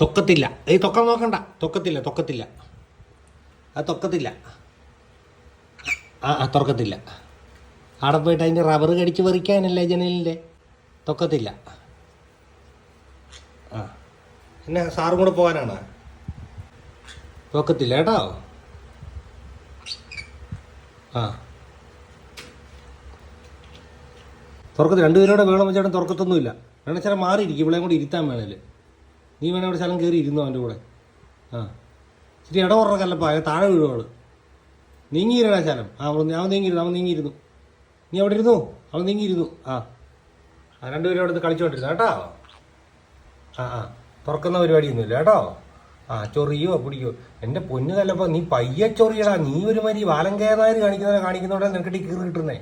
തൊക്കത്തില്ല. തൊക്കാൻ നോക്കണ്ട. തൊക്കത്തില്ല. അത് തൊക്കത്തില്ല. തുറക്കത്തില്ല. അവിടെ പോയിട്ട് അതിൻ്റെ റബ്ബർ കടിച്ച് പറിക്കാനല്ലേ ജനലിൻ്റെ. തൊക്കത്തില്ല. പിന്നെ സാറും കൂടെ പോകാനാണ്. തൊക്കത്തില്ല കേട്ടോ. തുറക്കത്തില്ല. രണ്ടുപേരോടെ വേണം വെച്ചാൽ തുറക്കത്തൊന്നുമില്ല. വേണച്ചാൽ മാറിയിരിക്കും. ഇവിടെ കൂടെ ഇരുത്താൻ വേണേല്. നീ വേണേ അവിടെ സ്ഥലം കയറി ഇരുന്നു അവൻ്റെ കൂടെ. ശരി, ഇട ഉറക്കല്ലപ്പാ. താഴെ വീഴുവാള്. നീങ്ങിയിരുന്നാ ശാലം. അവൻ നീങ്ങിയിരുന്നു. നീ അവിടെ ഇരുന്നു. അവൻ നീങ്ങിയിരുന്നു. രണ്ടുപേരും അവിടെ നിന്ന് കളിച്ചോണ്ടിരുന്നു കേട്ടോ. തുറക്കുന്ന പരിപാടിയൊന്നുമില്ല കേട്ടോ. ചൊറിയോ പിടിക്കോ. എൻ്റെ പൊന്നു കല്ലപ്പോ, നീ പയ്യെ ചൊറിയടാ. നീ ഒരു മാതിരി വാലങ്കേനാര് കാണിക്കുന്നോടെ നിനക്കിട്ട് കീറി കിട്ടുന്നേ.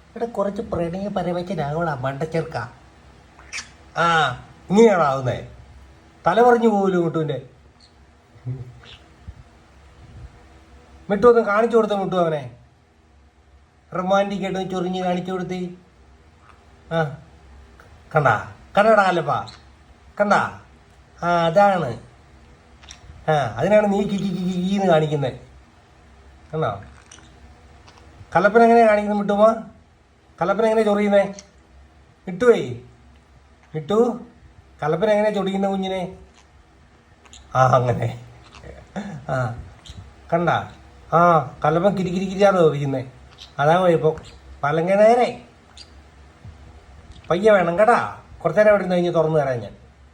ഇവിടെ കുറച്ച് പ്രണയ പരവച്ചനാകോടാ മണ്ടച്ചേർക്ക. ഇങ്ങനെയാണോ ആവുന്നേ? തല പറഞ്ഞു പോകല്ലോ മുട്ടുവിൻ്റെ. മിട്ടു ഒന്ന് കാണിച്ചു കൊടുത്ത മുട്ടു അവനെ. റൊമാൻറ്റിക് ആയിട്ട് ചൊറിഞ്ഞ് കാണിച്ചു കൊടുത്തി. കണ്ടടാ അല്ലപ്പാ. കണ്ടാ? അതാണ്. അതിനാണ് നീ കീന്ന് കാണിക്കുന്നത്. കണ്ടോ? കലപ്പന എങ്ങനെയാ കാണിക്കുന്നത് മിട്ടുമോ? കലപ്പന എങ്ങനെയാ ചൊറിയുന്നേ? മിട്ടു കലപ്പന എങ്ങനെയാ ചൊറിയുന്ന കുഞ്ഞിനെ? അങ്ങനെ. കണ്ട? കലപ്പൻ കിരിക്കിരിക്കാണ് ചൊറിയുന്നേ. അതാ കുഴപ്പം. പലങ്ക നേരെ പയ്യ വേണം കേട്ടാ. കുറച്ചേരം അവിടെ നിന്ന് കഴിഞ്ഞ് തുറന്നു തരാം ഞാൻ.